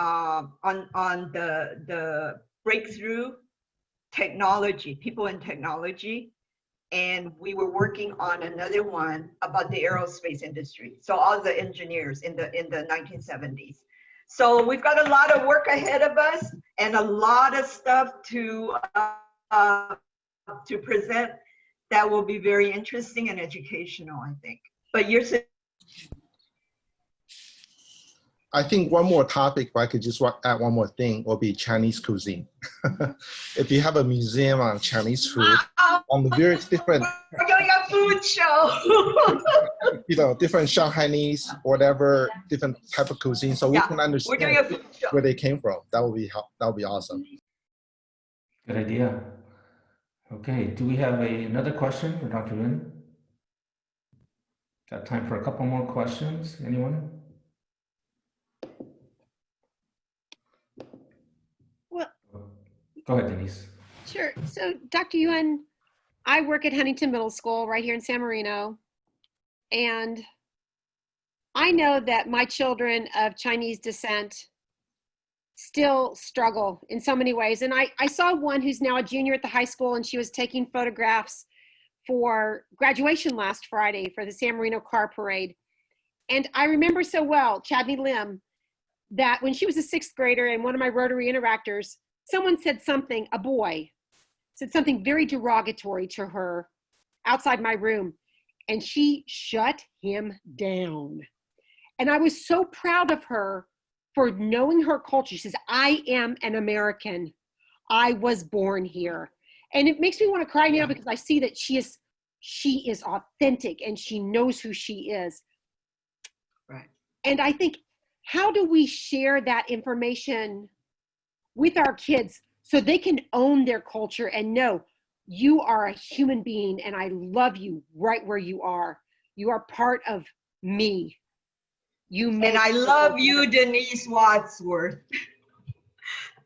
the breakthrough technology, people in technology. And we were working on another one about the aerospace industry. So all the engineers in the 1970s. So we've got a lot of work ahead of us and a lot of stuff to present that will be very interesting and educational, I think. But you're saying, I think one more topic, if I could just add one more thing, will be Chinese cuisine. If you have a museum on Chinese food, on the various different, we're doing a food show. you know, different Shanghainese, whatever, different type of cuisine, so we can understand where they came from. That would be awesome. Good idea. Okay, do we have another question for Dr. Yuen? Got time for a couple more questions? Anyone? Well, go ahead, Denise. Sure. So, Dr. Yuen, I work at Huntington Middle School right here in San Marino, and I know that my children of Chinese descent still struggle in so many ways. And I saw one who's now a junior at the high school, and she was taking photographs for graduation last Friday for the San Marino Car Parade. And I remember so well, Chadney Lim, that when she was a 6th grader and one of my Rotary interactors, someone said something, a boy, said something very derogatory to her outside my room, and she shut him down. And I was so proud of her for knowing her culture. She says, I am an American. I was born here. And it makes me want to cry now because I see that she is authentic and she knows who she is. Right. And I think, how do we share that information with our kids so they can own their culture and know you are a human being and I love you right where you are. You are part of me. And I love you, Denise Wadsworth,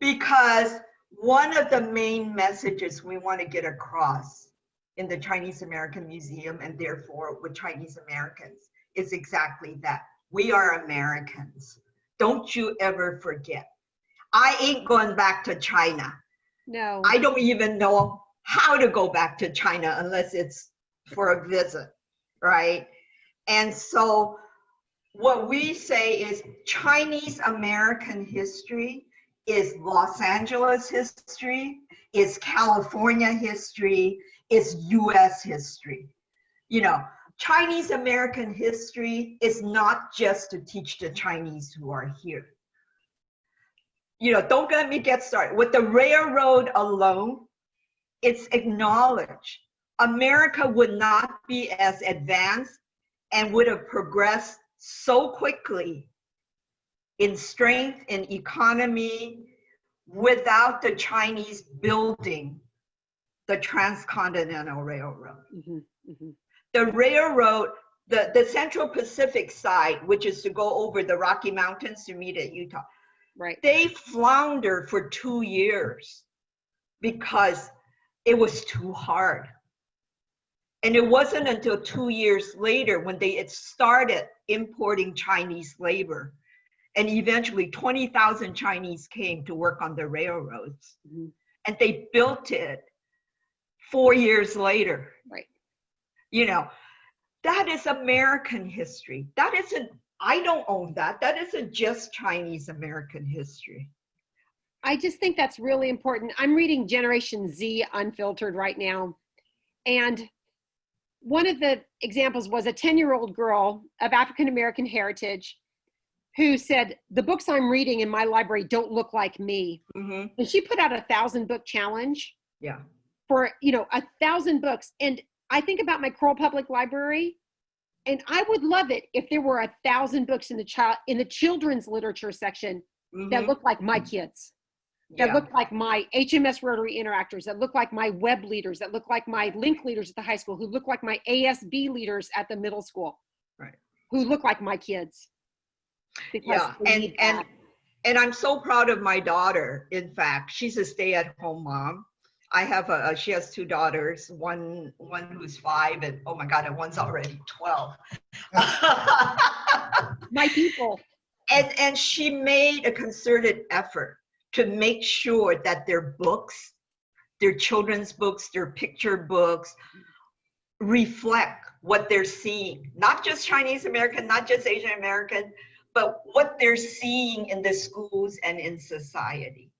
because one of the main messages we want to get across in the Chinese American Museum, and therefore with Chinese Americans, is exactly that. We are Americans. Don't you ever forget. I ain't going back to China. No. I don't even know how to go back to China unless it's for a visit, right? And so what we say is Chinese American history is Los Angeles history, is California history, is US history. You know, Chinese American history is not just to teach the Chinese who are here. You know, don't let me get started. With the railroad alone, it's acknowledged America would not be as advanced and would have progressed so quickly in strength, in economy, without the Chinese building the transcontinental railroad. Mm-hmm, mm-hmm. The railroad, the Central Pacific side, which is to go over the Rocky Mountains to meet at Utah, right? They floundered for 2 years because it was too hard. And it wasn't until 2 years later when they started importing Chinese labor. And eventually 20,000 Chinese came to work on the railroads. Mm-hmm. And they built it 4 years later. Right. You know, that is American history. That isn't, I don't own that. That isn't just Chinese American history. I just think that's really important. I'm reading Generation Z Unfiltered right now. And one of the examples was a 10-year-old girl of African-American heritage who said, the books I'm reading in my library don't look like me. Mm-hmm. And she put out a 1,000-book challenge. Yeah. For, 1,000 books. And I think about my Kroll Public Library, and I would love it if there were 1,000 books in the children's literature section that look like my kids, that Yeah. look like my HMS Rotary interactors, that look like my web leaders, that look like my link leaders at the high school, who look like my ASB leaders at the middle school, Right. who look like my kids. Because Yeah, they need that. and I'm so proud of my daughter. In fact, she's a stay-at-home mom. I have she has two daughters, one who's 5, and oh my God, and one's already 12. My people. And she made a concerted effort to make sure that their books, their children's books, their picture books reflect what they're seeing, not just Chinese American, not just Asian American, but what they're seeing in the schools and in society.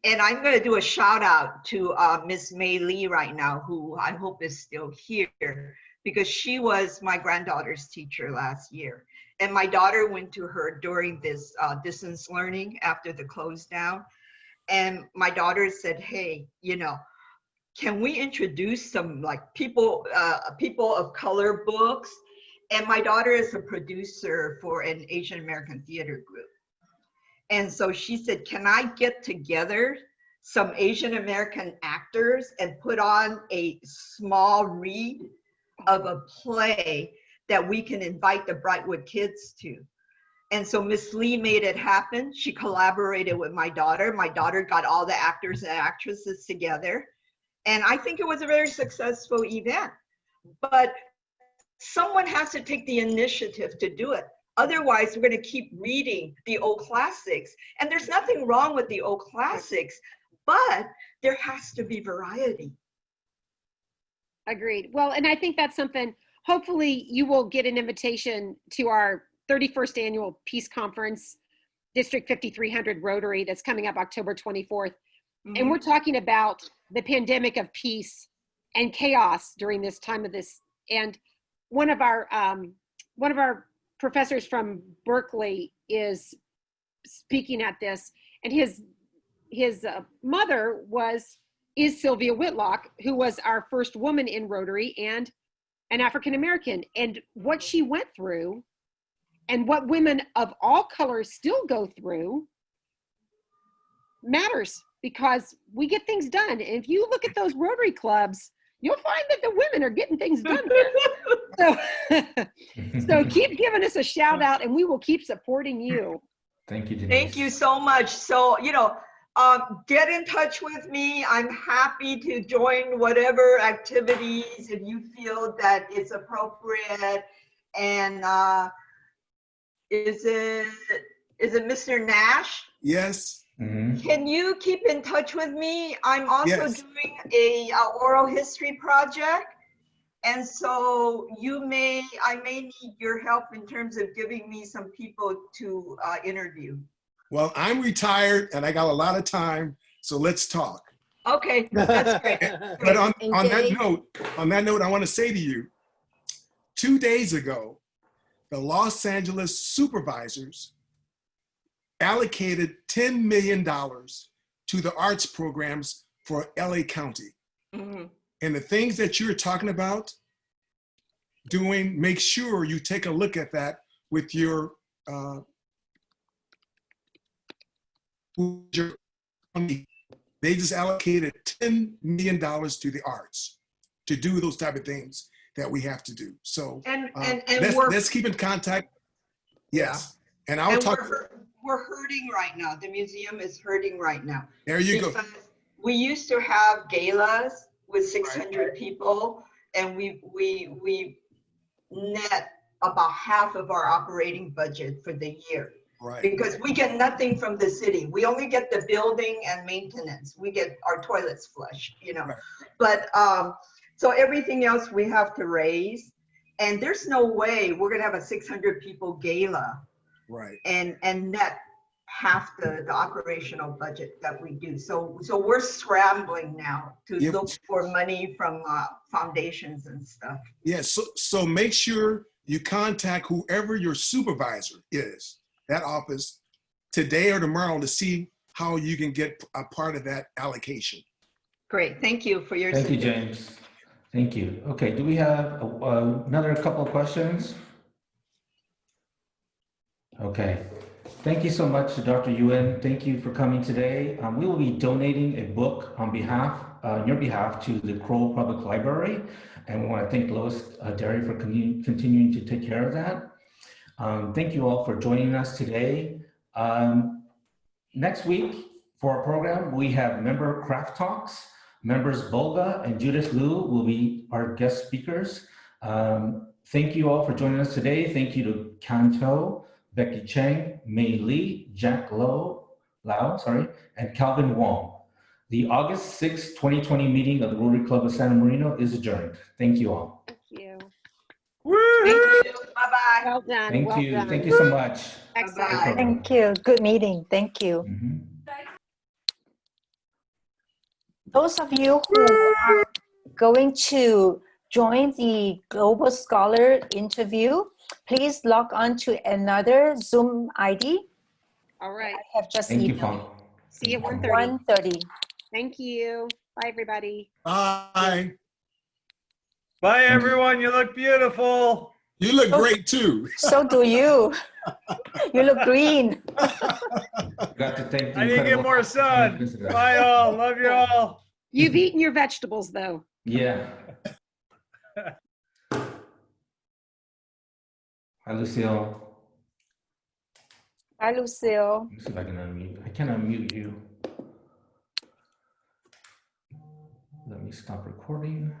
And I'm going to do a shout out to Miss Mei Lee right now, who I hope is still here, because she was my granddaughter's teacher last year. And my daughter went to her during this distance learning after the close down. And my daughter said, hey, you know, can we introduce some like people of color books? And my daughter is a producer for an Asian American theater group. And so she said, can I get together some Asian American actors and put on a small read of a play that we can invite the Brightwood kids to? And so Miss Lee made it happen. She collaborated with my daughter. My daughter got all the actors and actresses together. And I think it was a very successful event. But someone has to take the initiative to do it. Otherwise, we're going to keep reading the old classics. And there's nothing wrong with the old classics, but there has to be variety. Agreed. Well, and I think that's something, hopefully you will get an invitation to our 31st annual Peace Conference, District 5300 Rotary, that's coming up October 24th. And we're talking about the pandemic of peace and chaos during this time of this. And one of our professors from Berkeley is speaking at this, and his mother is Sylvia Whitlock, who was our first woman in Rotary and an African American. And what she went through and what women of all colors still go through matters, because we get things done. And if you look at those Rotary clubs, you'll find that the women are getting things done there. So keep giving us a shout out and we will keep supporting you. Thank you, Denise. Thank you so much. So, you know, get in touch with me. I'm happy to join whatever activities if you feel that it's appropriate. And is it Mr. Nash? Yes. Can you keep in touch with me? I'm also Yes. doing a oral history project. And so I may need your help in terms of giving me some people to interview. Well, I'm retired and I got a lot of time, so let's talk. Okay, that's great. But on that note, I want to say to you, 2 days ago, the Los Angeles supervisors allocated $10 million to the arts programs for LA County. And the things that you're talking about doing, make sure you take a look at that with your they just allocated $10 million to the arts to do those type of things that we have to do. So let's keep in contact. Yes. Yeah. And I'll talk. We're hurting right now. The museum is hurting right now. There you go. We used to have galas with 600 people, and we net about half of our operating budget for the year. Right. Because we get nothing from the city. We only get the building and maintenance. We get our toilets flushed, you know. Right. But so everything else we have to raise, and there's no way we're gonna have a 600 people gala, right? And net half the operational budget that we do. So we're scrambling now to look for money from foundations and stuff. Yes. Yeah, so make sure you contact whoever your supervisor is, that office, today or tomorrow, to see how you can get a part of that allocation. Great. Thank you for your Thank you, James. Thank you. Okay, do we have another couple of questions? Okay. Thank you so much, Dr. Yuen. Thank you for coming today. We will be donating a book on your behalf to the Kroll Public Library. And we want to thank Lois Derry for continuing to take care of that. Thank you all for joining us today. Next week for our program, we have member craft talks. Members Bolga and Judith Liu will be our guest speakers. Thank you all for joining us today. Thank you to Kanto, Becky Cheng, Mei Lee, Jack Lau, and Calvin Wong. The August 6-2020 meeting of the Rotary Club of San Marino is adjourned. Thank you all. Thank you. Thank you. Bye-bye. Well done. Thank well you. done. Thank you so much. Excellent. Bye-bye. Thank you. Good meeting. Thank you. Mhm. Those of you who are going to join the Global Scholar interview, please log on to another Zoom ID. All right. I have just Thank you, emailed. Fong. See you at 1:30. 1:30. Thank you. Bye, everybody. Bye. Bye, everyone. You look beautiful. You look great too. So do you. You look green. Got to thank the I need to get incredible more sun. visitors. Bye, all. Love you all. You've eaten your vegetables, though. Yeah. Hi, Lucille. Hi, Lucille. Let me see if I can unmute. I can unmute you. Let me stop recording.